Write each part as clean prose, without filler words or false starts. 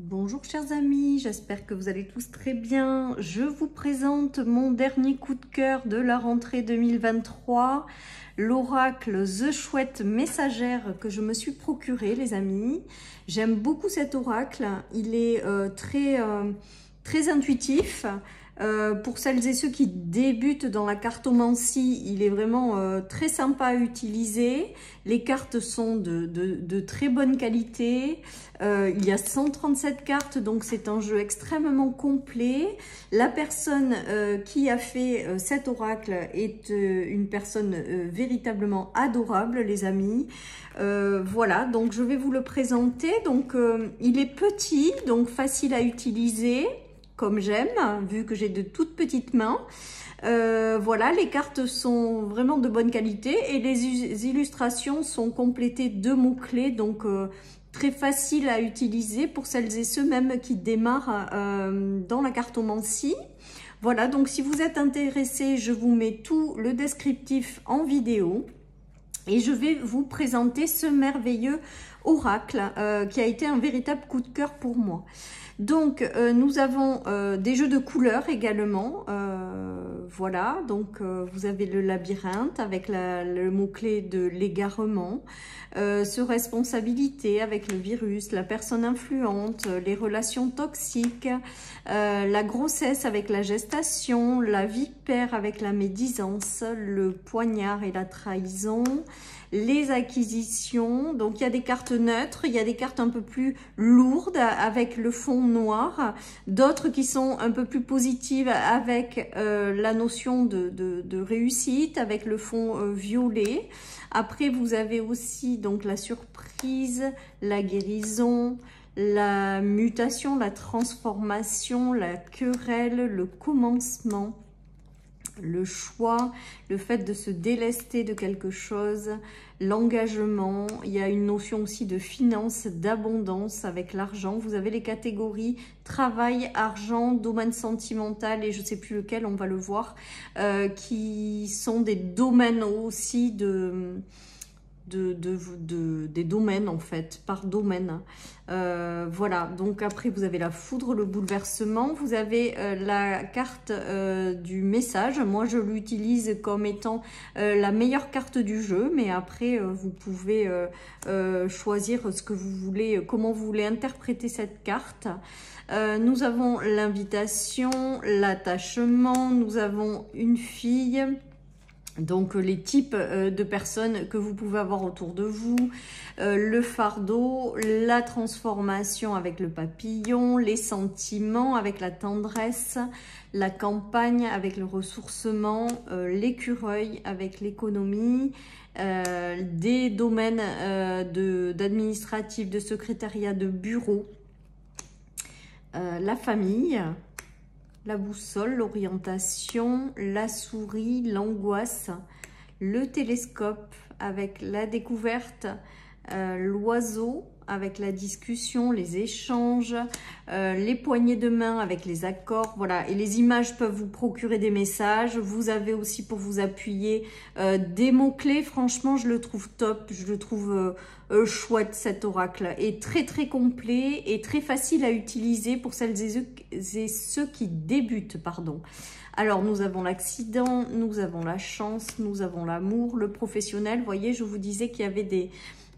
Bonjour chers amis, j'espère que vous allez tous très bien. Je vous présente mon dernier coup de cœur de la rentrée 2023, l'oracle The Chouette Messagère que je me suis procuré les amis. J'aime beaucoup cet oracle, il est très intuitif. Pour celles et ceux qui débutent dans la cartomancie, il est vraiment très sympa à utiliser. Les cartes sont de très bonne qualité. Il y a 137 cartes, donc c'est un jeu extrêmement complet. La personne qui a fait cet oracle est une personne véritablement adorable, les amis. Voilà, donc je vais vous le présenter. Donc il est petit, donc facile à utiliser, comme j'aime, vu que j'ai de toutes petites mains. Voilà, les cartes sont vraiment de bonne qualité et les illustrations sont complétées de mots-clés, donc très facile à utiliser pour celles et ceux même qui démarrent dans la cartomancie. Voilà, donc si vous êtes intéressés, je vous mets tout le descriptif en vidéo et je vais vous présenter ce merveilleux oracle qui a été un véritable coup de cœur pour moi. Donc, nous avons des jeux de couleurs également. Voilà, donc vous avez le labyrinthe avec le mot-clé de l'égarement, sur responsabilité avec le virus, la personne influente, les relations toxiques, la grossesse avec la gestation, la vipère avec la médisance, le poignard et la trahison, les acquisitions. Donc il y a des cartes neutres, il y a des cartes un peu plus lourdes avec le fond noir, d'autres qui sont un peu plus positives avec la notion de réussite, avec le fond violet. Après vous avez aussi donc la surprise, la guérison, la mutation, la transformation, la querelle, le commencement, le choix, le fait de se délester de quelque chose, l'engagement. Il y a une notion aussi de finance, d'abondance avec l'argent. Vous avez les catégories travail, argent, domaine sentimental et je ne sais plus lequel, on va le voir, qui sont des domaines aussi des domaines en fait, par domaine. Voilà, donc après vous avez la foudre, le bouleversement, vous avez la carte du message. Moi je l'utilise comme étant la meilleure carte du jeu, mais après vous pouvez choisir ce que vous voulez, comment vous voulez interpréter cette carte. Nous avons l'invitation, l'attachement, nous avons une fille. Donc les types de personnes que vous pouvez avoir autour de vous, le fardeau, la transformation avec le papillon, les sentiments avec la tendresse, la campagne avec le ressourcement, l'écureuil avec l'économie, des domaines d'administratif, de secrétariat, de bureau, la famille, la boussole, l'orientation, la souris, l'angoisse, le télescope avec la découverte, l'oiseau avec la discussion, les échanges, les poignées de main avec les accords. Voilà, et les images peuvent vous procurer des messages. Vous avez aussi pour vous appuyer des mots-clés. Franchement, je le trouve top, je le trouve chouette cet oracle. Et très complet et très facile à utiliser pour celles et ceux qui débutent, pardon. Alors, nous avons l'accident, nous avons la chance, nous avons l'amour, le professionnel. Vous voyez, je vous disais qu'il y avait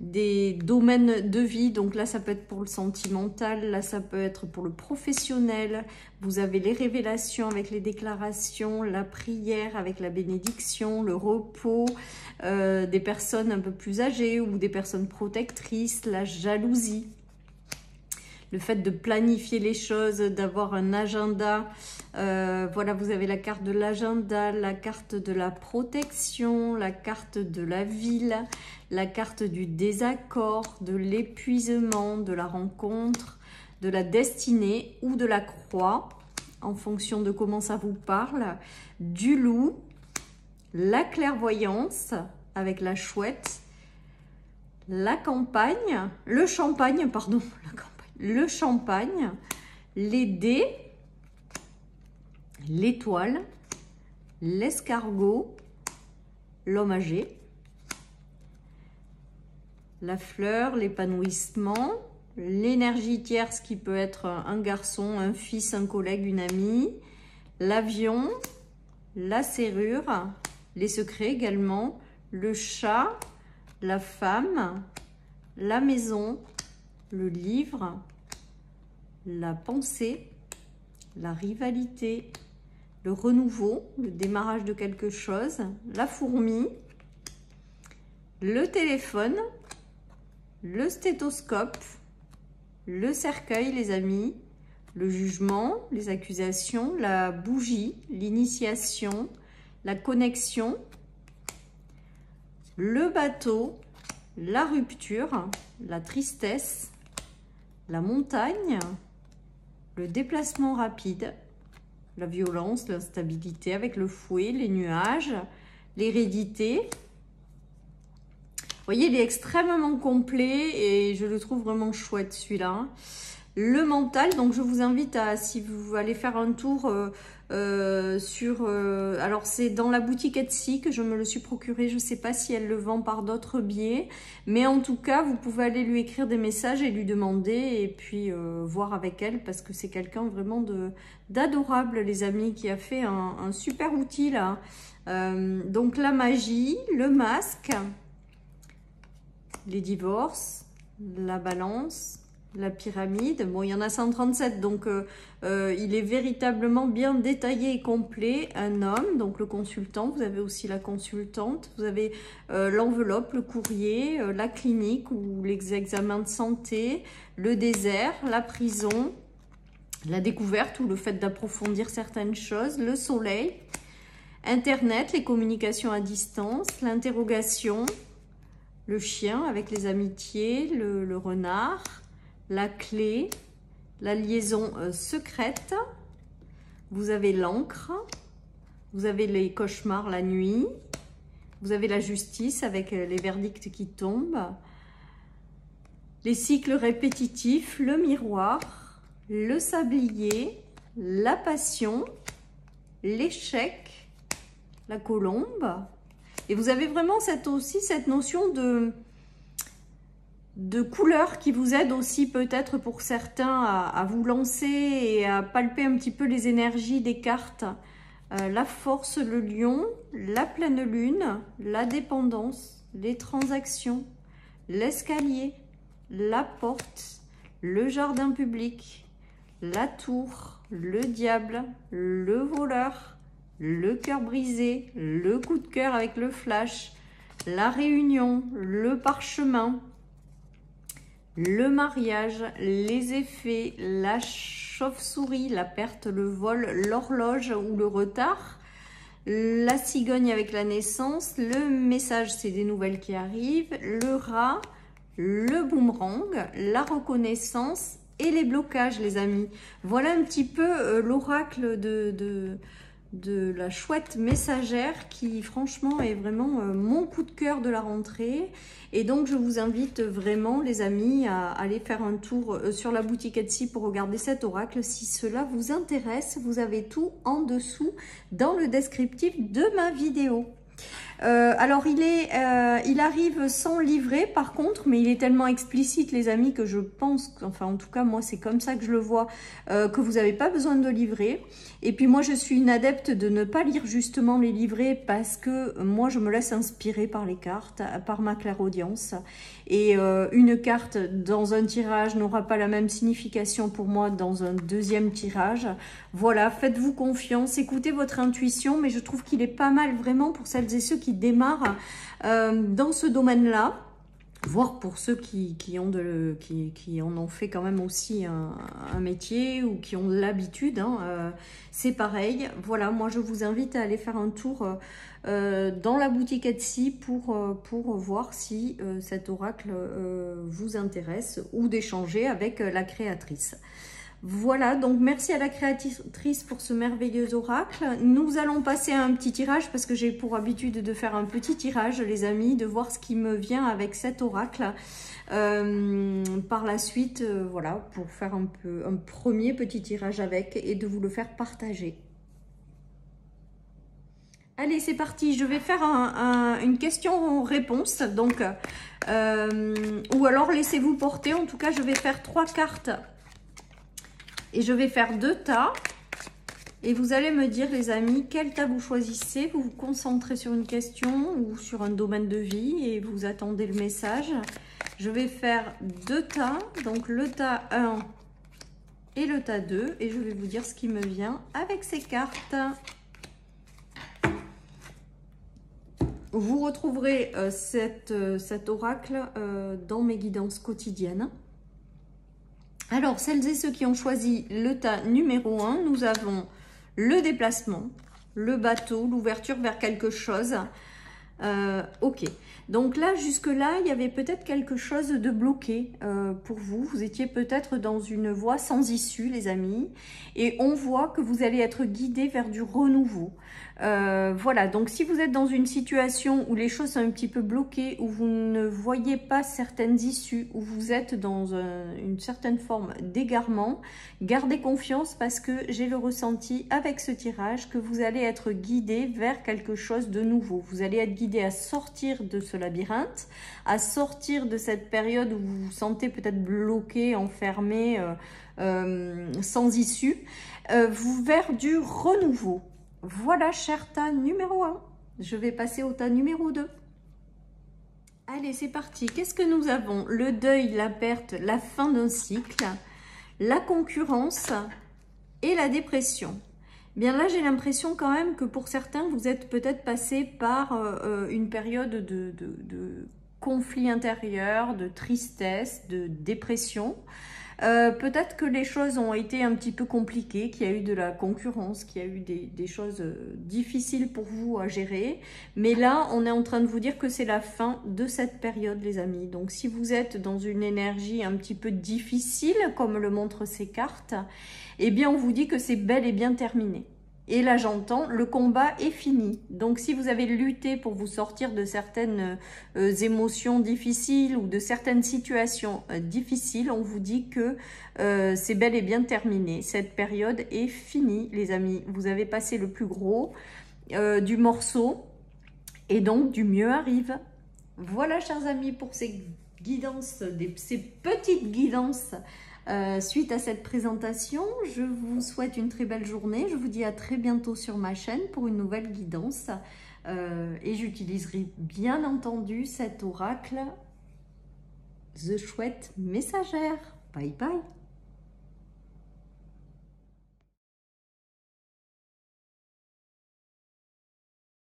des domaines de vie. Donc là, ça peut être pour le sentimental, là, ça peut être pour le professionnel. Vous avez les révélations avec les déclarations, la prière avec la bénédiction, le repos, des personnes un peu plus âgées ou des personnes protectrices, la jalousie. Le fait de planifier les choses, d'avoir un agenda. Voilà, vous avez la carte de l'agenda, la carte de la protection, la carte de la ville, la carte du désaccord, de l'épuisement, de la rencontre, de la destinée ou de la croix, en fonction de comment ça vous parle, du loup, la clairvoyance avec la chouette, la campagne, le champagne, pardon, la campagne. Le champagne, les dés, l'étoile, l'escargot, l'homme âgé, la fleur, l'épanouissement, l'énergie tierce qui peut être un garçon, un fils, un collègue, une amie, l'avion, la serrure, les secrets également, le chat, la femme, la maison, le livre, la pensée, la rivalité, le renouveau, le démarrage de quelque chose, la fourmi, le téléphone, le stéthoscope, le cercueil, les amis, le jugement, les accusations, la bougie, l'initiation, la connexion, le bateau, la rupture, la tristesse, la montagne, le déplacement rapide, la violence, l'instabilité avec le fouet, les nuages, l'hérédité. Vous voyez, il est extrêmement complet et je le trouve vraiment chouette celui-là. Le mental, donc je vous invite à, si vous allez faire un tour alors c'est dans la boutique Etsy que je me le suis procuré, je ne sais pas si elle le vend par d'autres biais, mais en tout cas vous pouvez aller lui écrire des messages et lui demander et puis voir avec elle parce que c'est quelqu'un vraiment d'adorable les amis qui a fait un super outil là. Donc la magie, le masque, les divorces, la balance, la pyramide. Bon, il y en a 137, donc il est véritablement bien détaillé et complet. Un homme, donc le consultant, vous avez aussi la consultante, vous avez l'enveloppe, le courrier, la clinique ou les examens de santé, le désert, la prison, la découverte ou le fait d'approfondir certaines choses, le soleil, Internet, les communications à distance, l'interrogation, le chien avec les amitiés, le renard, la clé, la liaison secrète, vous avez l'encre, vous avez les cauchemars la nuit, vous avez la justice avec les verdicts qui tombent, les cycles répétitifs, le miroir, le sablier, la passion, l'échec, la colombe. Et vous avez vraiment aussi cette notion de couleur qui vous aide aussi peut-être pour certains à vous lancer et à palper un petit peu les énergies des cartes. La force, le lion, la pleine lune, la dépendance, les transactions, l'escalier, la porte, le jardin public, la tour, le diable, le voleur, le cœur brisé, le coup de cœur avec le flash, la réunion, le parchemin, le mariage, les effets, la chauve-souris, la perte, le vol, l'horloge ou le retard, la cigogne avec la naissance, le message, c'est des nouvelles qui arrivent, le rat, le boomerang, la reconnaissance et les blocages, les amis. Voilà un petit peu l'oracle de la chouette messagère qui franchement est vraiment mon coup de cœur de la rentrée. Et donc je vous invite vraiment les amis à aller faire un tour sur la boutique Etsy pour regarder cet oracle. Si cela vous intéresse, vous avez tout en dessous dans le descriptif de ma vidéo. Alors il arrive sans livret par contre, mais il est tellement explicite les amis que je pense, enfin en tout cas moi c'est comme ça que je le vois, que vous n'avez pas besoin de livret. Et puis moi je suis une adepte de ne pas lire justement les livrets parce que moi je me laisse inspirer par les cartes, par ma clairaudience. Et une carte dans un tirage n'aura pas la même signification pour moi dans un deuxième tirage. Voilà, faites-vous confiance, écoutez votre intuition, mais je trouve qu'il est pas mal vraiment pour celles et ceux qui démarrent dans ce domaine-là, voire pour ceux qui en ont fait quand même aussi un métier ou qui ont l'habitude, hein, c'est pareil. Voilà, moi je vous invite à aller faire un tour dans la boutique Etsy pour voir si cet oracle vous intéresse ou d'échanger avec la créatrice. Voilà, donc merci à la créatrice pour ce merveilleux oracle. Nous allons passer à un petit tirage parce que j'ai pour habitude de faire un petit tirage, les amis, de voir ce qui me vient avec cet oracle. Par la suite, voilà, pour faire un premier petit tirage avec et de vous le faire partager. Allez, c'est parti. Je vais faire une question-réponse. Donc, ou alors laissez-vous porter. En tout cas, je vais faire 3 cartes. Et je vais faire 2 tas. Et vous allez me dire, les amis, quel tas vous choisissez. Vous vous concentrez sur une question ou sur un domaine de vie et vous attendez le message. Je vais faire 2 tas. Donc, le tas 1 et le tas 2. Et je vais vous dire ce qui me vient avec ces cartes. Vous retrouverez cet oracle dans mes guidances quotidiennes. Alors, celles et ceux qui ont choisi le tas numéro 1, nous avons le déplacement, le bateau, l'ouverture vers quelque chose. Ok, donc là, jusque-là, il y avait peut-être quelque chose de bloqué pour vous. Vous étiez peut-être dans une voie sans issue, les amis. Et on voit que vous allez être guidé vers du renouveau. Voilà, donc si vous êtes dans une situation où les choses sont un petit peu bloquées, où vous ne voyez pas certaines issues, où vous êtes dans une certaine forme d'égarement, gardez confiance parce que j'ai le ressenti avec ce tirage que vous allez être guidé vers quelque chose de nouveau. Vous allez être guidé à sortir de ce labyrinthe, à sortir de cette période où vous vous sentez peut-être bloqué, enfermé, sans issue, vers du renouveau. Voilà, cher tas numéro 1. Je vais passer au tas numéro 2. Allez, c'est parti. Qu'est-ce que nous avons? Le deuil, la perte, la fin d'un cycle, la concurrence et la dépression. Bien là, j'ai l'impression quand même que pour certains, vous êtes peut-être passé par une période de conflit intérieur, de tristesse, de dépression. Peut-être que les choses ont été un petit peu compliquées, qu'il y a eu de la concurrence, qu'il y a eu des choses difficiles pour vous à gérer. Mais là, on est en train de vous dire que c'est la fin de cette période, les amis. Donc, si vous êtes dans une énergie un petit peu difficile, comme le montrent ces cartes, eh bien, on vous dit que c'est bel et bien terminé. Et là, j'entends, le combat est fini. Donc, si vous avez lutté pour vous sortir de certaines émotions difficiles ou de certaines situations difficiles, on vous dit que c'est bel et bien terminé. Cette période est finie, les amis. Vous avez passé le plus gros du morceau et donc du mieux arrive. Voilà, chers amis, pour ces guidances, ces petites guidances suite à cette présentation. Je vous souhaite une très belle journée. Je vous dis à très bientôt sur ma chaîne pour une nouvelle guidance. Et j'utiliserai bien entendu cet oracle The Chouette Messagère. Bye bye.